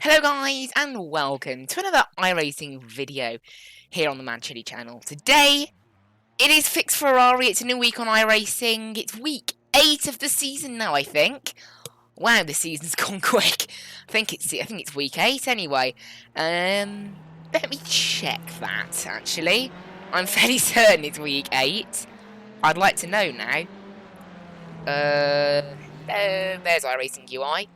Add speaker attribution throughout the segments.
Speaker 1: Hello guys and welcome to another iRacing video here on the Manchilly channel. Today it is fixed Ferrari. It's a new week on iRacing. It's week 8 of the season now, I think. Wow, the season's gone quick. I think it's week 8 anyway. Let me check that actually. I'm fairly certain it's week 8. I'd like to know now. There's iRacing UI.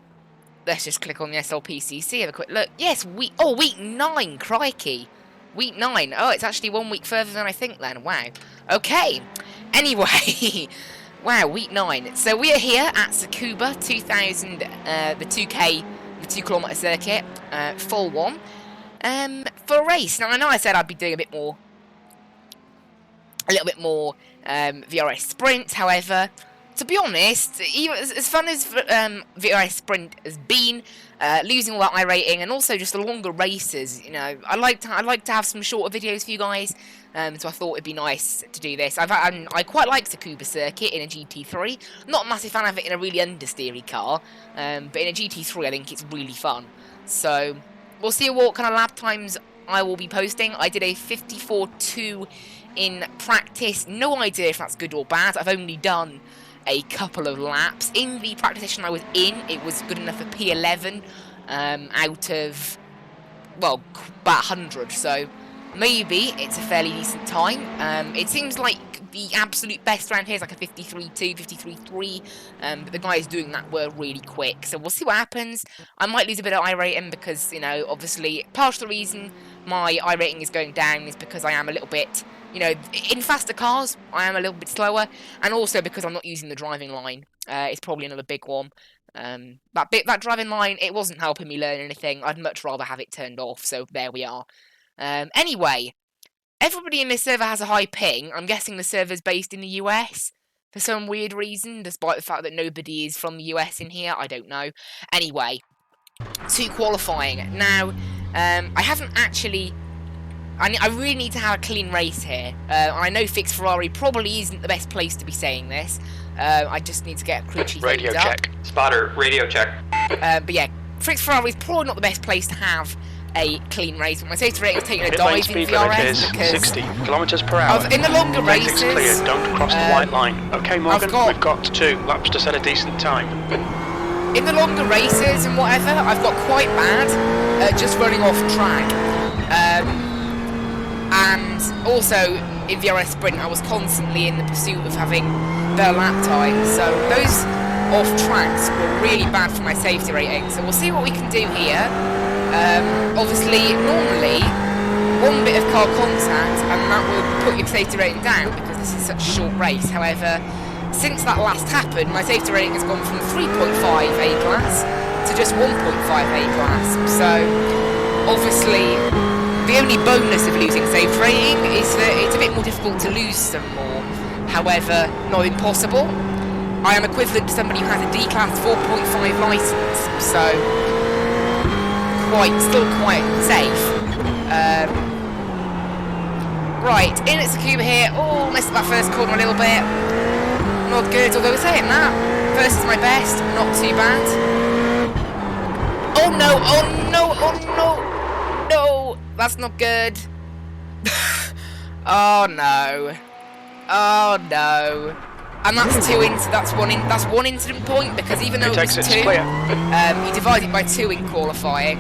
Speaker 1: Let's just click on the SLPCC, have a quick look. Yes, week 9, crikey. Week 9. Oh, it's actually 1 week further than I think then. Wow. Okay. Anyway, wow, week 9. So we are here at Tsukuba 2000, the 2K, the 2 kilometer circuit, full one, for a race. Now, I know I said I'd be doing a little bit more VRS sprint, however, to be honest, even as fun as VRS Sprint has been, losing all that iRating and also just the longer races, you know, I like to have some shorter videos for you guys. So I thought it'd be nice to do this. I quite like Tsukuba circuit in a GT3. Not a massive fan of it in a really understeery car, but in a GT3 I think it's really fun. So we'll see what kind of lap times I will be posting. I did a 54.2 in practice. No idea if that's good or bad. I've only done a couple of laps. In the practice session I was in, it was good enough for P11 out of, well, about 100, so maybe it's a fairly decent time. It seems like the absolute best around here is like a 53.2, 53.3, but the guys doing that were really quick, so we'll see what happens. I might lose a bit of iRating because, you know, obviously, part of the reason my iRating is going down is because I am a little bit, you know, in faster cars, I am a little bit slower, and also because I'm not using the driving line. It's probably another big one. That driving line, it wasn't helping me learn anything. I'd much rather have it turned off, so there we are. Anyway, everybody in this server has a high ping. I'm guessing the server's based in the US for some weird reason, despite the fact that nobody is from the US in here. I don't know. Anyway, to qualifying. Now, I haven't actually... I really need to have a clean race here. I know Fix Ferrari probably isn't the best place to be saying this. I just need to get a crew chief
Speaker 2: radio check.
Speaker 1: up.
Speaker 2: Spotter, radio check.
Speaker 1: But yeah, Fix Ferrari is probably not the best place to have a clean race. But my safety rating is taking a dive in VRS because
Speaker 2: 60 kilometers per hour.
Speaker 1: in the longer races,
Speaker 2: clear. Don't cross the white line. Okay, Morgan, we've got 2 laps to set a decent time.
Speaker 1: In the longer races and whatever, I've got quite bad at just running off track. And also, in VRS Sprint, I was constantly in the pursuit of having better lap time. So those off tracks were really bad for my safety rating. So we'll see what we can do here. Obviously, normally, 1 bit of car contact, and that will put your safety rating down because this is such a short race. However, since that last happened, my safety rating has gone from 3.5 A-class to just 1.5 A-class. So, obviously, the only bonus of losing safety rating is that it's a bit more difficult to lose some more. However, not impossible. I am equivalent to somebody who has a D-class 4.5 licence, so still quite safe. Right, in at Tsukuba here. Oh, missed that first corner a little bit. Not good, although saying that, first is my best, not too bad. Oh no, oh no, oh no, no, that's not good. Oh no, oh no. And that's one incident point because even though it was 2, he divided by 2 in qualifying.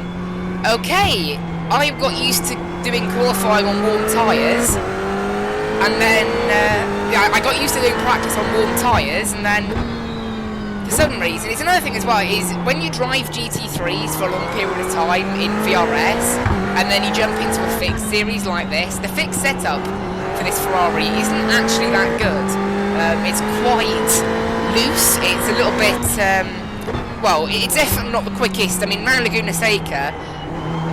Speaker 1: Okay, I got used to doing qualifying on warm tyres, and then yeah, I got used to doing practice on warm tyres, and then for some reason, it's another thing as well, is when you drive GT3s for a long period of time in VRS, and then you jump into a fixed series like this, the fixed setup for this Ferrari isn't actually that good. It's quite loose, it's a little bit, well, it's definitely not the quickest. I mean, around Laguna Seca,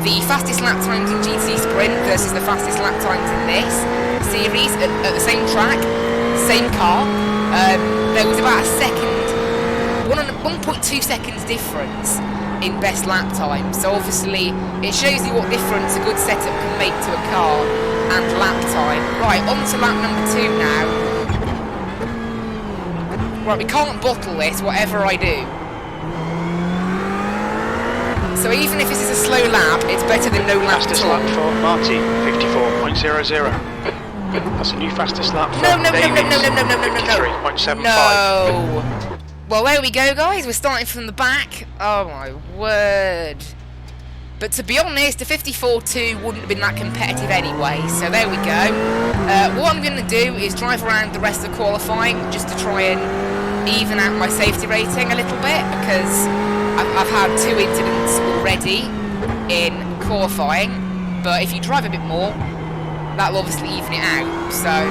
Speaker 1: the fastest lap times in GT Sprint versus the fastest lap times in this series at the same track, same car, there was about a second, 1.2 seconds difference in best lap time. So obviously, it shows you what difference a good setup can make to a car and lap time. Right, on to lap number 2 now. Right, we can't bottle this, whatever I do. So even if this is a slow lap, it's better than no lap
Speaker 2: Fastest
Speaker 1: at all.
Speaker 2: lap for Marty, 54.00. That's a new fastest lap for Davies, 53.75.
Speaker 1: No. Well, there we go, guys. We're starting from the back. Oh my word. But to be honest, the 54.2 wouldn't have been that competitive anyway, so there we go. What I'm going to do is drive around the rest of qualifying just to try and even out my safety rating a little bit, because I've had 2 incidents already in qualifying, but if you drive a bit more, that'll obviously even it out, so...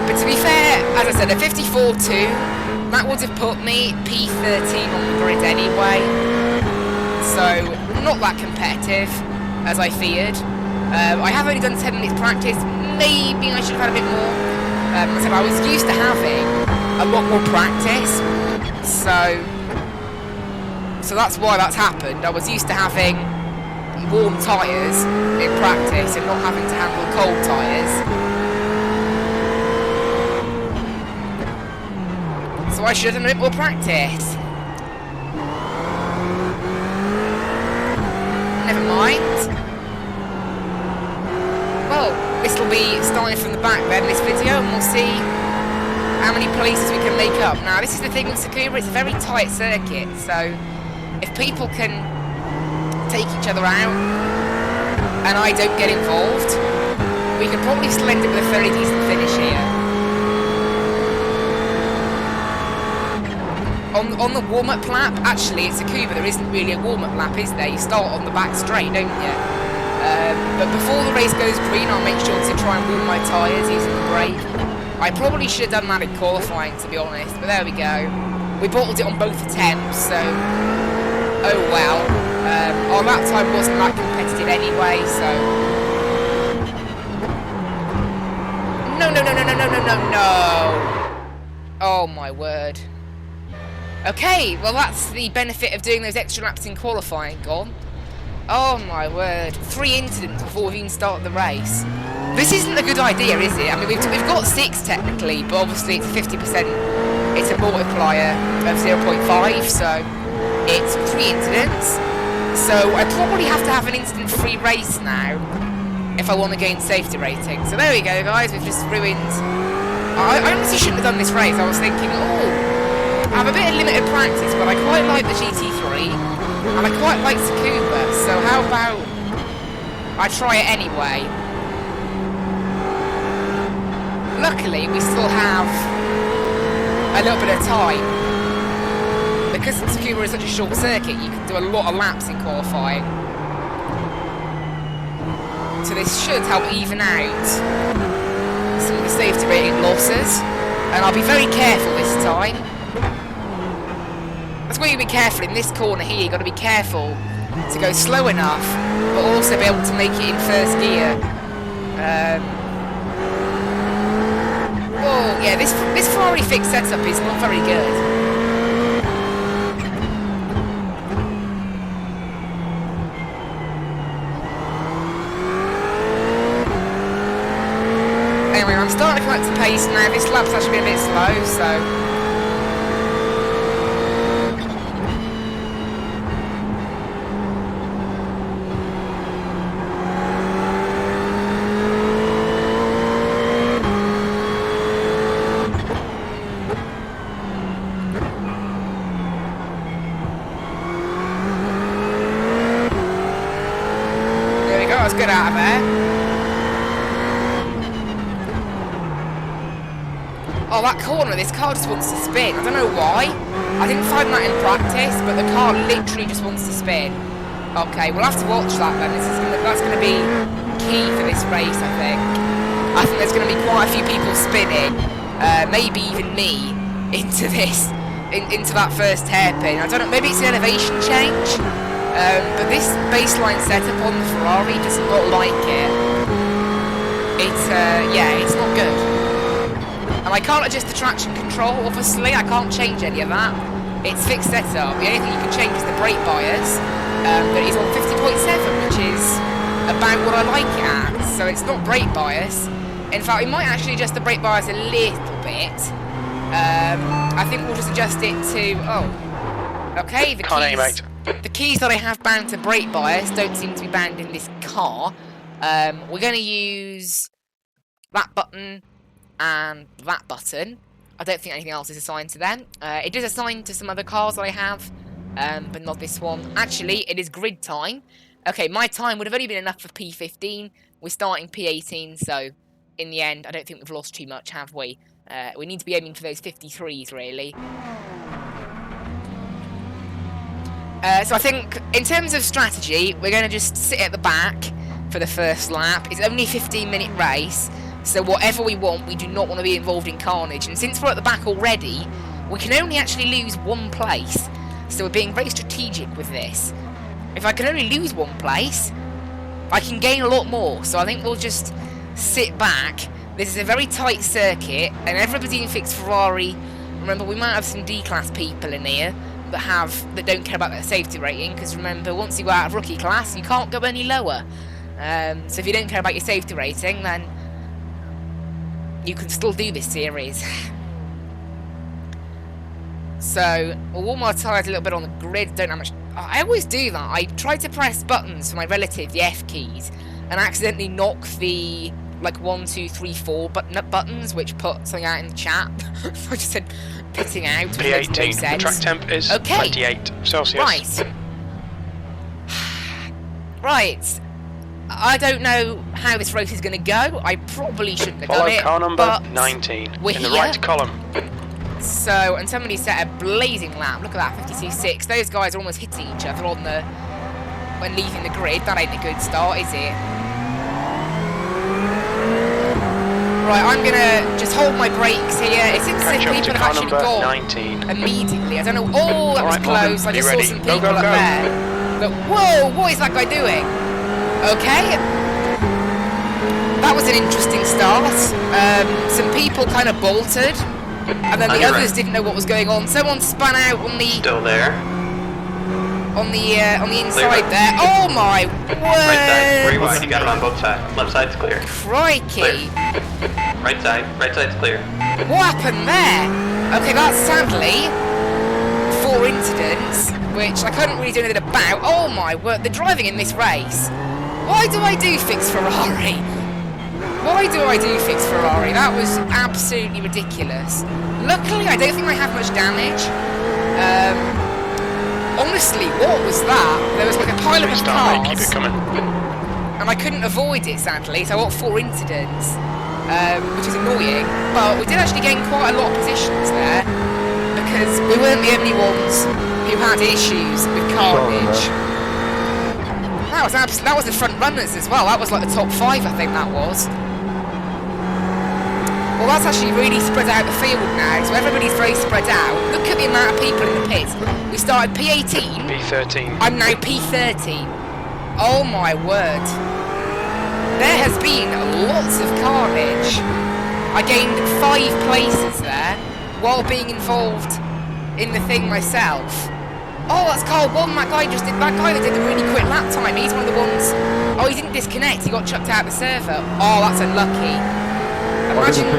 Speaker 1: But to be fair, as I said, a 54.2, that would have put me P13 on the grid anyway. So, not that competitive, as I feared. I have only done 10 minutes practice, maybe I should have had a bit more. So I was used to having a lot more practice, so that's why that's happened. I was used to having warm tyres in practice and not having to handle cold tyres. So I should have done a bit more practice. Never mind. Well, this will be starting from the back then, this video, and we'll see how many places we can make up. Now, this is the thing with Tsukuba, it's a very tight circuit, so if people can take each other out, and I don't get involved, we can probably still end up with a fairly decent finish here. On the warm-up lap, actually, it's Tsukuba, there isn't really a warm-up lap, is there? You start on the back straight, don't you? But before the race goes green, I'll make sure to try and warm my tyres using the brake. I probably should have done that in qualifying, to be honest, but there we go. We bottled it on both attempts, so... Oh well. Our lap time wasn't that competitive anyway, so... No! Oh my word. Okay, well that's the benefit of doing those extra laps in qualifying gone. Oh my word. 3 incidents before we've even started the race. This isn't a good idea, is it? I mean, we've got 6 technically, but obviously it's 50%. It's a multiplier of 0.5, so it's 3 incidents. So I probably have to have an incident-free race now if I want to gain safety rating. So there we go, guys. We've just ruined... I honestly shouldn't have done this race. I was thinking, oh... I have a bit of limited practice, but I quite like the GT3, and I quite like Tsukuba, so how about I try it anyway. Luckily, we still have a little bit of time. Because Tsukuba is such a short circuit, you can do a lot of laps in qualifying. So this should help even out some of the safety rating losses, and I'll be very careful this time. That's why you be careful in this corner here. You've got to be careful to go slow enough, but also be able to make it in first gear. Whoa, yeah, this Ferrari fixed setup is not very good. Anyway, I'm starting to come up to pace now. This lap's actually been a bit slow, so... Get out of there. Oh, that corner, this car just wants to spin. I don't know why. I didn't find that in practice, but the car literally just wants to spin. Okay, we'll have to watch that then. That's going to be key for this race, I think. I think there's going to be quite a few people spinning, maybe even me, into that first hairpin. I don't know, maybe it's the elevation change. But this baseline setup on the Ferrari does not like it. Yeah, it's not good. And I can't adjust the traction control, obviously. I can't change any of that. It's fixed setup. The only thing you can change is the brake bias. But it's on 50.7, which is about what I like it at. So it's not brake bias. In fact, we might actually adjust the brake bias a little bit. I think we'll just adjust it to... Oh. Okay, the keys... the keys that I have bound to brake bias don't seem to be bound in this car. We're going to use that button and that button. I don't think anything else is assigned to them. It is assigned to some other cars that I have, but not this one. Actually, it is grid time. Okay, my time would have only been enough for P15. We're starting P18, so in the end, I don't think we've lost too much, have we? We need to be aiming for those 53s, really. So I think, in terms of strategy, we're going to just sit at the back for the first lap. It's only a 15-minute race, so whatever we want, we do not want to be involved in carnage. And since we're at the back already, we can only actually lose one place. So we're being very strategic with this. If I can only lose one place, I can gain a lot more. So I think we'll just sit back. This is a very tight circuit, and everybody in fixed Ferrari, remember, we might have some D-class people in here that don't care about their safety rating, because remember, once you go out of rookie class, you can't go any lower. So if you don't care about your safety rating, then you can still do this series. So we'll warm our tyres a little bit on the grid. Don't have much. I always do that. I try to press buttons for my relative, the F keys, and accidentally knock the 1, 2, 3, 4 buttons, which put something out in the chat. So I just said pitting out.
Speaker 2: P18. The track temp is 28 Celsius.
Speaker 1: Right. Right. I don't know how this race is going to go. I probably shouldn't have done it.
Speaker 2: Follow car number 19 in the right column.
Speaker 1: So, and somebody set a blazing lap. Look at that, 52.6. Those guys are almost hitting each other when leaving the grid. That ain't a good start, is it? Right, I'm gonna just hold my brakes here. It's interesting people have actually gone immediately. I don't know. Oh, that was close. I just saw some people up there. But whoa, what is that guy doing? Okay. That was an interesting start. Some people kind of bolted. And then the others didn't know what was going on. Someone spun out on the...
Speaker 3: Still there.
Speaker 1: On the inside there. Oh my word!
Speaker 3: Right side. Where you want? You got it on both sides. Left side's clear.
Speaker 1: Crikey.
Speaker 3: Clear. Right side's clear.
Speaker 1: What happened there? Okay, that's sadly 4 incidents, which I couldn't really do anything about. Oh my word, the driving in this race. Why do I do fix Ferrari? Why do I do fix Ferrari? That was absolutely ridiculous. Luckily, I don't think I have much damage. Honestly, what was that? There was like a pile of cars.
Speaker 2: Keep it coming.
Speaker 1: And I couldn't avoid it, sadly, so I got 4 incidents, which is annoying. But we did actually gain quite a lot of positions there, because we weren't the only ones who had issues with carnage. That was the front runners as well. That was like the top 5, I think that was. Well, that's actually really spread out the field now, so everybody's very spread out. Look at the amount of people in the pits. We started P18.
Speaker 2: P13.
Speaker 1: I'm now P13. Oh my word. There has been lots of carnage. I gained 5 places there, while being involved in the thing myself. Oh, that's Carl One. That guy that did the really quick lap time. He's one of the ones... Oh, he didn't disconnect. He got chucked out of the server. Oh, that's unlucky. Imagine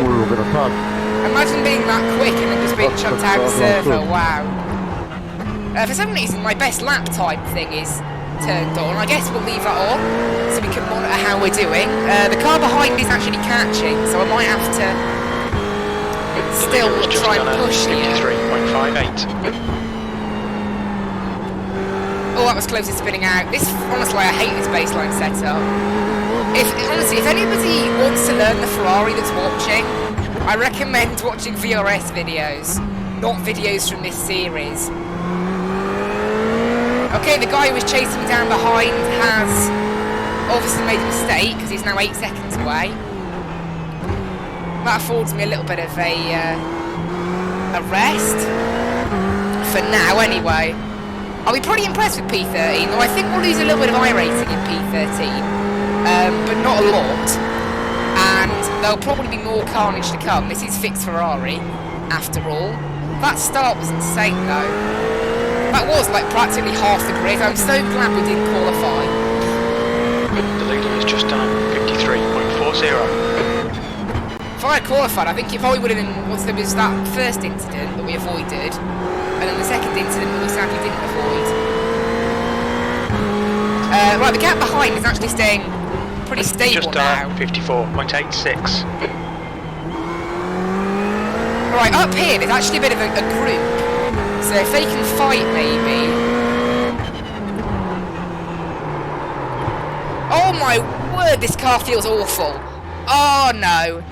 Speaker 1: being that quick and then just being chucked out of the server. Wow. For some reason, my best lap time thing is turned on. I guess we'll leave that on so we can monitor how we're doing. The car behind is actually catching, so I might have to still try and push here.
Speaker 2: 53.58.
Speaker 1: Oh, that was close to spinning out. Honestly, I hate this baseline setup. Honestly, if anybody wants to learn the Ferrari that's watching, I recommend watching VRS videos, not videos from this series. Okay, the guy who was chasing me down behind has obviously made a mistake, because he's now 8 seconds away. That affords me a little bit of a rest. For now, anyway. I'll be pretty impressed with P13, though I think we'll lose a little bit of iRacing in P13, but not a lot. And there'll probably be more carnage to come. This is fixed Ferrari, after all. That start was insane, though. That was like practically half the grid. I'm so glad we didn't qualify.
Speaker 2: The leader has just done 53.40.
Speaker 1: If I had qualified, I think it probably would have been, once there was that first incident that we avoided, and then the second incident that we sadly didn't avoid. Right, the gap behind is actually staying pretty stable
Speaker 2: Just
Speaker 1: now.
Speaker 2: 54.86.
Speaker 1: Right, up here there's actually a bit of a group. So if they can fight, maybe. Oh my word, this car feels awful. Oh no.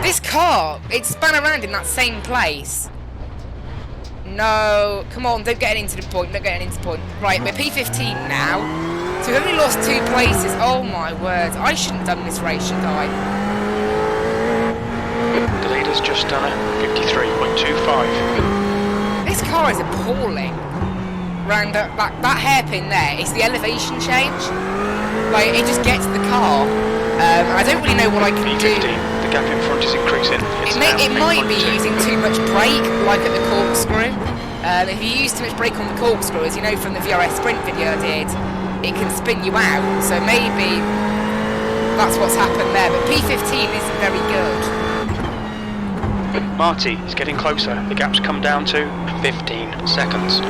Speaker 1: This car, it span around in that same place. No, come on, don't get an into the point, don't get an into point. Right, we're P15 now. So we've only lost 2 places. Oh my word, I shouldn't have done this race, should I?
Speaker 2: The leader's just done a 53.25.
Speaker 1: This car is appalling. Round that hairpin there, it's the elevation change. Like, it just gets the car. I don't really know what I can do.
Speaker 2: The gap in front is increasing.
Speaker 1: It might be using too much brake, like at the corkscrew. If you use too much brake on the corkscrew, as you know from the VRS Sprint video I did, it can spin you out. So maybe that's what's happened there. But P15 isn't very good.
Speaker 2: Marty is getting closer. The gap's come down to 15 seconds.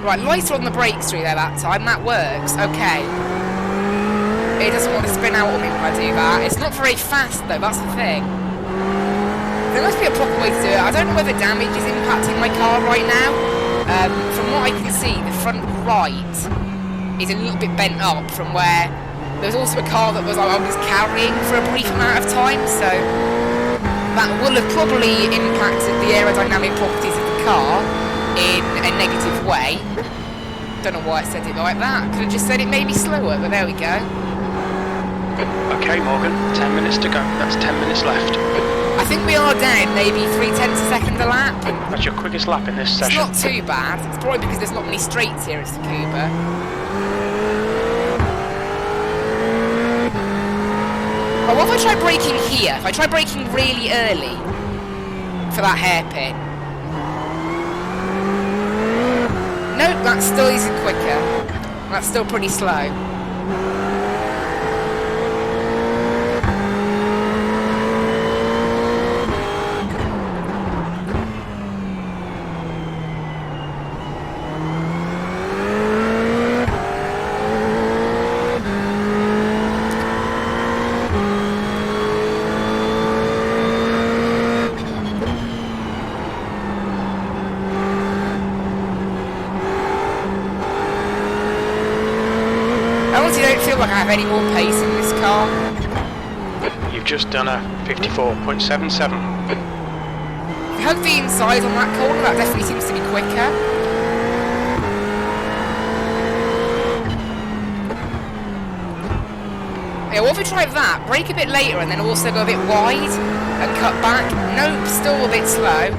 Speaker 1: Right, lights are on the brakes through there that time, that works, okay. It doesn't want to spin out on me when I do that. It's not very fast though, that's the thing. There must be a proper way to do it. I don't know whether damage is impacting my car right now. From what I can see, the front right is a little bit bent up from where there was also a car that I was carrying for a brief amount of time, so that will have probably impacted the aerodynamic properties of the car in a negative way. Don't know why I said it like that. Could have just said it maybe slower, but there we go.
Speaker 2: Okay, Morgan, 10 minutes to go. That's 10 minutes left.
Speaker 1: I think we are down maybe 0.3 seconds a lap.
Speaker 2: That's your quickest lap in this
Speaker 1: It's
Speaker 2: session.
Speaker 1: not too bad. It's probably because there's not many straights here at Tsukuba. Well, what if I try braking here? If I try braking really early for that hairpin. Nope, that still isn't quicker. That's still pretty slow. I honestly don't feel like I have any more pace in this car.
Speaker 2: You've just done a 54.77.
Speaker 1: If you hug the inside on that corner, that definitely seems to be quicker. Yeah, what if we try that? Brake a bit later and then also go a bit wide and cut back. Nope, still a bit slow.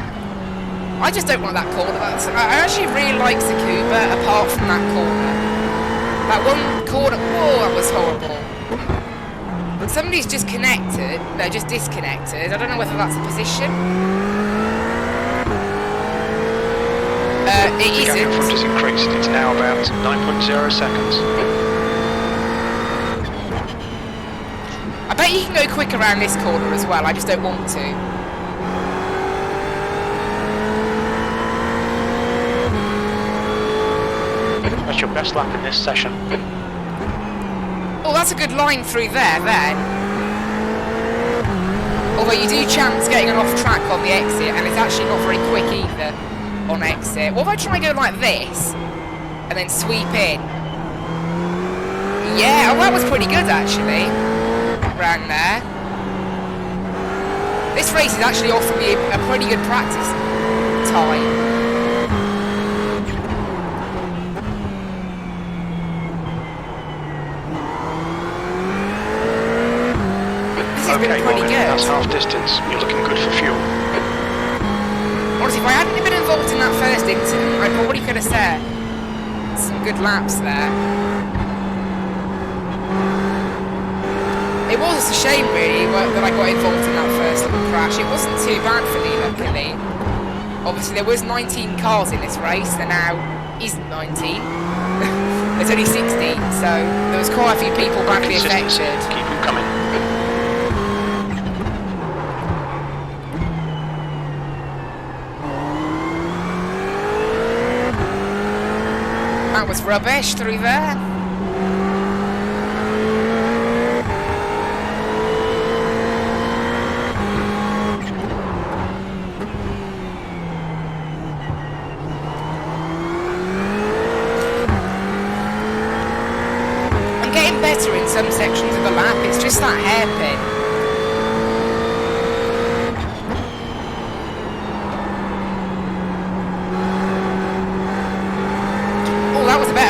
Speaker 1: I just don't want that corner. I actually really like Tsukuba apart from that corner. That one corner, whoa, that was horrible. Somebody's just connected, no, just disconnected. I don't know whether that's a position. It
Speaker 2: The gap in front
Speaker 1: isn't.
Speaker 2: has increased. It's now about 9.0 seconds.
Speaker 1: I bet you can go quick around this corner as well, I just don't want to.
Speaker 2: That's your best lap in this session.
Speaker 1: Oh, that's a good line through there, then. Although you do chance getting an off track on the exit, and it's actually not very quick either on exit. What if I try and go like this, and then sweep in? Yeah, oh, that was pretty good, actually. Around there. This race is actually offering me a pretty good practice time.
Speaker 2: Okay,
Speaker 1: pretty
Speaker 2: Morgan,
Speaker 1: good.
Speaker 2: that's half distance. You're looking good for fuel.
Speaker 1: Honestly, if I hadn't been involved in that first incident, I probably could have set some good laps there. It was a shame, really, that I got involved in that first little crash. It wasn't too bad for me, luckily. Obviously, there was 19 cars in this race, there now isn't 19. There's only 16, so there was quite a few people badly affected.
Speaker 2: Keep them coming.
Speaker 1: was rubbish through there. I'm getting better in some sections of the lap, it's just that hairpin.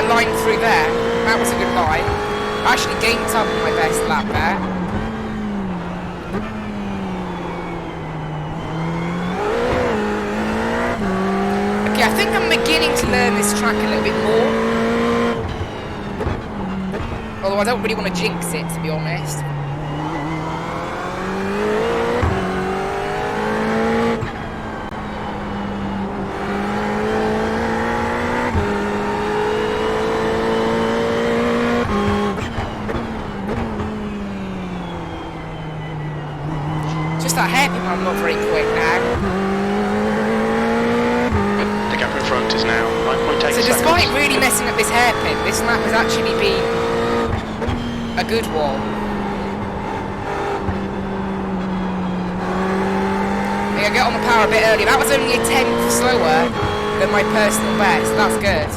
Speaker 1: Line through there. That was a good line. I actually gained time on my best lap there. Okay, I think I'm beginning to learn this track a little bit more. Although I don't really want to jinx it, to be honest. That hairpin, I'm not very quick now.
Speaker 2: The gap in front is now 9.8
Speaker 1: So
Speaker 2: seconds.
Speaker 1: despite really messing up this hairpin, this lap has actually been a good one. I think I got on the power a bit earlier. That was only a 10th slower than my personal best. That's good.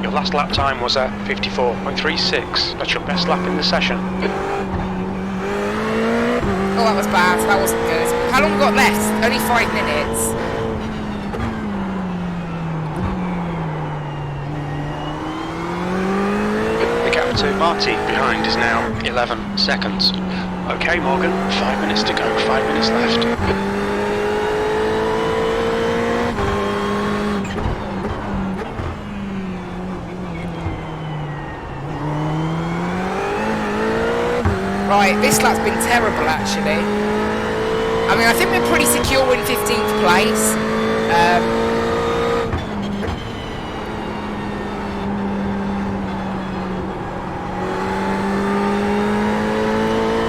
Speaker 2: Your last lap time was at 54.36. That's your best lap in the session.
Speaker 1: Oh, that was bad. That wasn't good. How long we got left? Only 5 minutes.
Speaker 2: The gap to Marty behind is now 11 seconds. Okay, Morgan, 5 minutes to go, 5 minutes left.
Speaker 1: Right, this lap's been terrible actually. I mean, I think we're pretty secure in 15th place.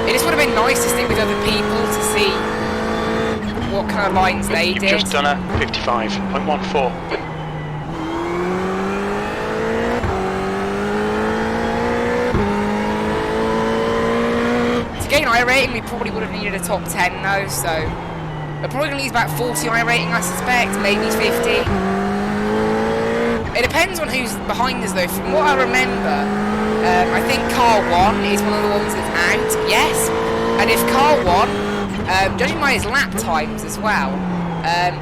Speaker 1: It just would have been nice to stick with other people to see what kind of lines they did.
Speaker 2: You've just done a 55.14.
Speaker 1: Again, iRating, we probably would have needed a top 10 though, so we're probably going to use about 40 iRating, I suspect, maybe 50. It depends on who's behind us though. From what I remember, I think car 1 is one of the ones that's out, yes. And if car 1, judging by his lap times as well,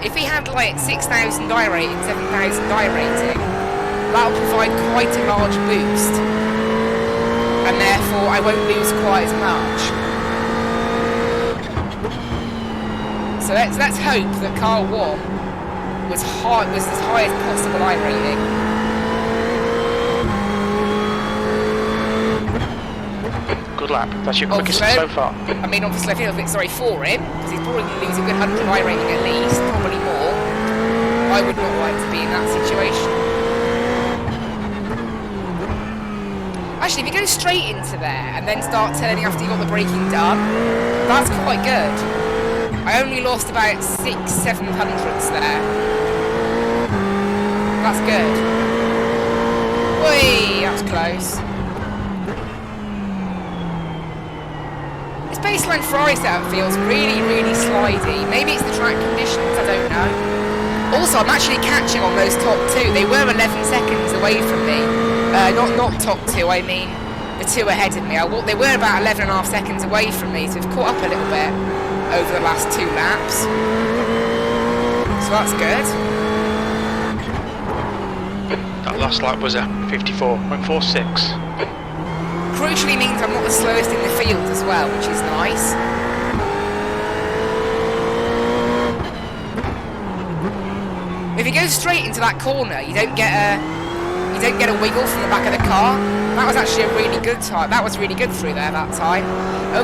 Speaker 1: if he had like 6,000 iRating, 7,000 iRating, that will provide quite a large boost. And therefore I won't lose quite as much. So let's hope that car 1 was as high as possible iRating.
Speaker 2: Good lap. That's your quickest so far.
Speaker 1: I mean, obviously I feel a bit sorry for him, because he's probably going to lose a good 100 iRating at least, probably more. I would not like to be in that situation. Actually, if you go straight into there and then start turning after you got the braking done, that's quite good. I only lost about 600-700 there. That's good. Whee, that was close. This baseline Ferrari setup feels really, really slidey. Maybe it's the track conditions, I don't know. Also, I'm actually catching on those top 2. They were 11 seconds away from me. Not top 2, I mean the 2 ahead of me. They were about 11.5 seconds away from me, so I've caught up a little bit over the last 2 laps. So that's good.
Speaker 2: That last lap was at 54.46.
Speaker 1: Crucially means I'm not the slowest in the field as well, which is nice. If you go straight into that corner, you don't get a wiggle from the back of the car. That was actually a really good time. That was really good through there that time.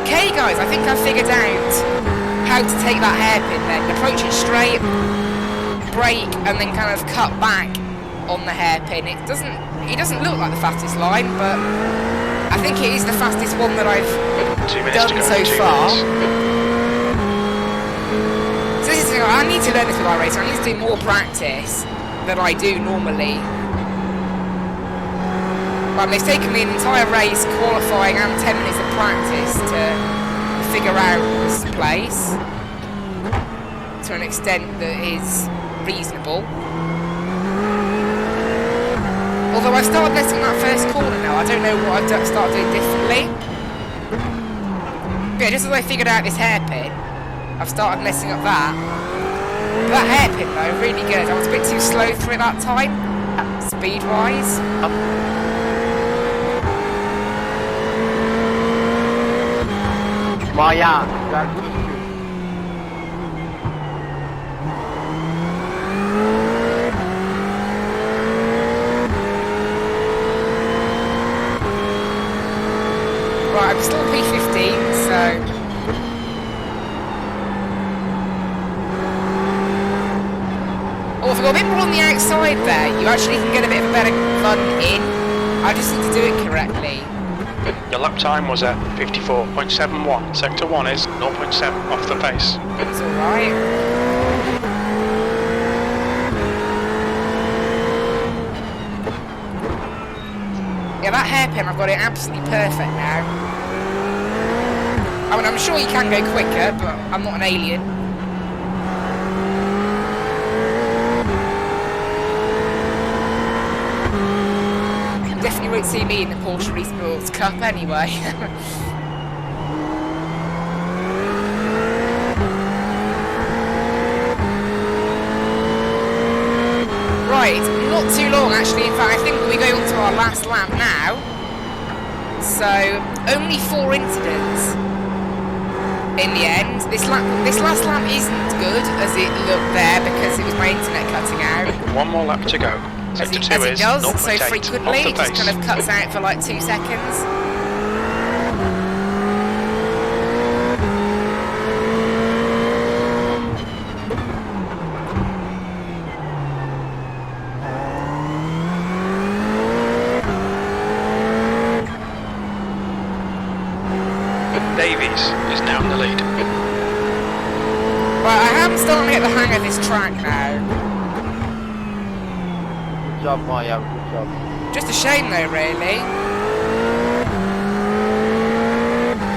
Speaker 1: Okay, guys, I think I've figured out how to take that hairpin then. Approach it straight, brake, and then kind of cut back on the hairpin. It doesn't look like the fastest line, but I think it is the fastest one that I've done so far. So this is, I need to learn this with iRacing. I need to do more practice than I do normally. Right, they've taken the entire race, qualifying and 10 minutes of practice to figure out this place to an extent that is reasonable. Although I started messing that first corner now, I don't know what I've started doing differently. But yeah, just as I figured out this hairpin, I've started messing up that. But that hairpin though, really good. I was a bit too slow through it that time, speed-wise.
Speaker 4: Maya,
Speaker 1: Right, I'm still P15, so... Oh, if I go a bit more on the outside there, you actually can get a bit of a better run in. I just need to do it correctly.
Speaker 2: Your lap time was at 54.71. Sector 1 is 0.7 off the pace.
Speaker 1: It's alright. Yeah, that hairpin, I've got it absolutely perfect now. I mean, I'm sure you can go quicker, but I'm not an alien. Definitely won't see me in the Porsche Esports Cup anyway. Right, not too long actually. In fact, I think we're going on to our last lap now. So, only 4 incidents in the end. This last lap isn't good as it looked there because it was my internet cutting out.
Speaker 2: One more lap to go.
Speaker 1: As
Speaker 2: Sector
Speaker 1: it
Speaker 2: 2 is
Speaker 1: does,
Speaker 2: 0.8
Speaker 1: so frequently,
Speaker 2: off
Speaker 1: it
Speaker 2: the
Speaker 1: just
Speaker 2: pace.
Speaker 1: kind of cuts out for like 2 seconds.
Speaker 2: Davies is now in the lead.
Speaker 1: Right, I am starting to get the hang of this track now.
Speaker 4: good job, Maya, good job.
Speaker 1: Just a shame though, really.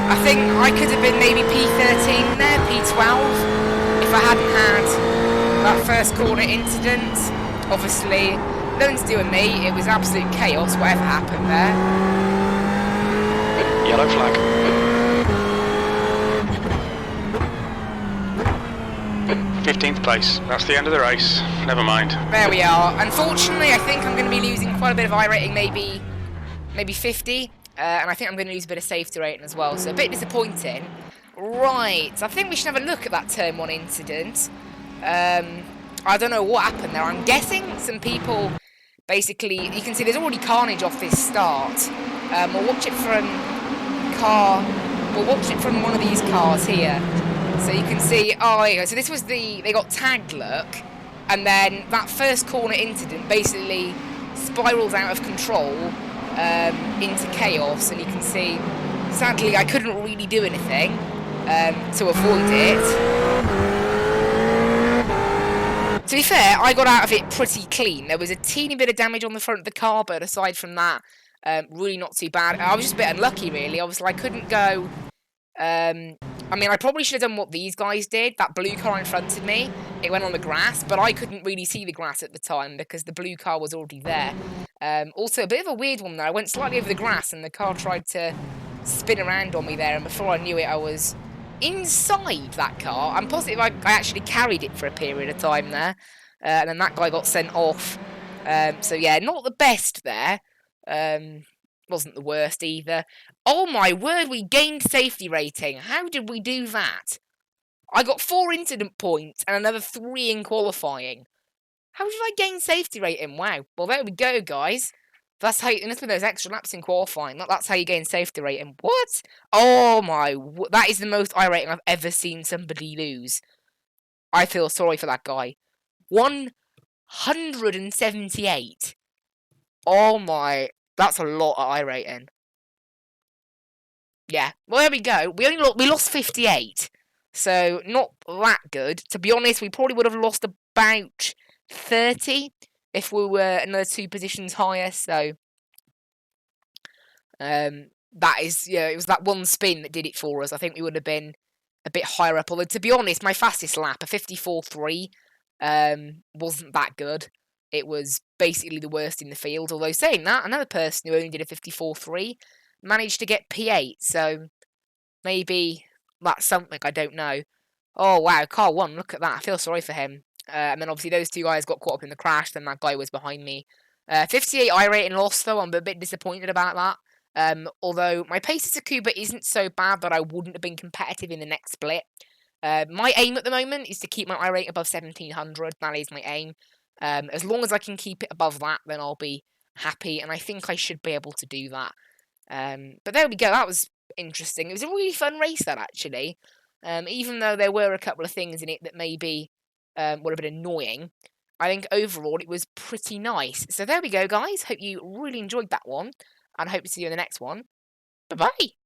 Speaker 1: I think I could have been maybe P13 there, P12, if I hadn't had that first corner incident. Obviously, nothing to do with me, it was absolute chaos, whatever happened there.
Speaker 2: Yellow flag. 15th place. That's the end of the race. Never mind.
Speaker 1: There we are. Unfortunately, I think I'm going to be losing quite a bit of iRating, maybe 50. And I think I'm going to lose a bit of safety rating as well. So a bit disappointing. Right. I think we should have a look at that Turn 1 incident. I don't know what happened there. I'm guessing some people basically... You can see there's already carnage off this start. We'll watch it from one of these cars here. So you can see, oh, there you go. So this was they got tagged look, and then that first corner incident basically spirals out of control into chaos, and you can see, sadly, I couldn't really do anything to avoid it. To be fair, I got out of it pretty clean. There was a teeny bit of damage on the front of the car, but aside from that, really not too bad. I was just a bit unlucky, really. Obviously, I couldn't go... I mean, I probably should have done what these guys did. That blue car in front of me, it went on the grass, but I couldn't really see the grass at the time because the blue car was already there. Also, a bit of a weird one there. I went slightly over the grass and the car tried to spin around on me there, and before I knew it, I was inside that car. I'm positive I actually carried it for a period of time there, and then that guy got sent off. So yeah, not the best there. Wasn't the worst either. Oh my word, we gained safety rating. How did we do that? I got 4 incident points and another 3 in qualifying. How did I gain safety rating? Wow. Well, there we go, guys. That's how you, unless with those extra laps in qualifying, that's how you gain safety rating. What? Oh my, that is the most iRating I've ever seen somebody lose. I feel sorry for that guy. 178. Oh my, that's a lot of iRating. Yeah, well, there we go. We lost 58, so not that good. To be honest, we probably would have lost about 30 if we were another 2 positions higher, so That is, yeah, it was that one spin that did it for us. I think we would have been a bit higher up. Although, to be honest, my fastest lap, a 54.3, wasn't that good. It was basically the worst in the field. Although, saying that, another person who only did a 54.3 managed to get P8. So, maybe that's something, I don't know. Oh, wow, car 1, look at that. I feel sorry for him. And then, obviously, those two guys got caught up in the crash. Then that guy was behind me. 58 iRating loss, though. I'm a bit disappointed about that. Although my pace at Tsukuba isn't so bad that I wouldn't have been competitive in the next split. My aim at the moment is to keep my iRate above 1700. That is my aim. As long as I can keep it above that, then I'll be happy, and I think I should be able to do that. But there we go. That was interesting. It was a really fun race, that, actually. Even though there were a couple of things in it that maybe were a bit annoying, I think overall it was pretty nice. So there we go, guys. Hope you really enjoyed that one, and hope to see you in the next one. Bye-bye!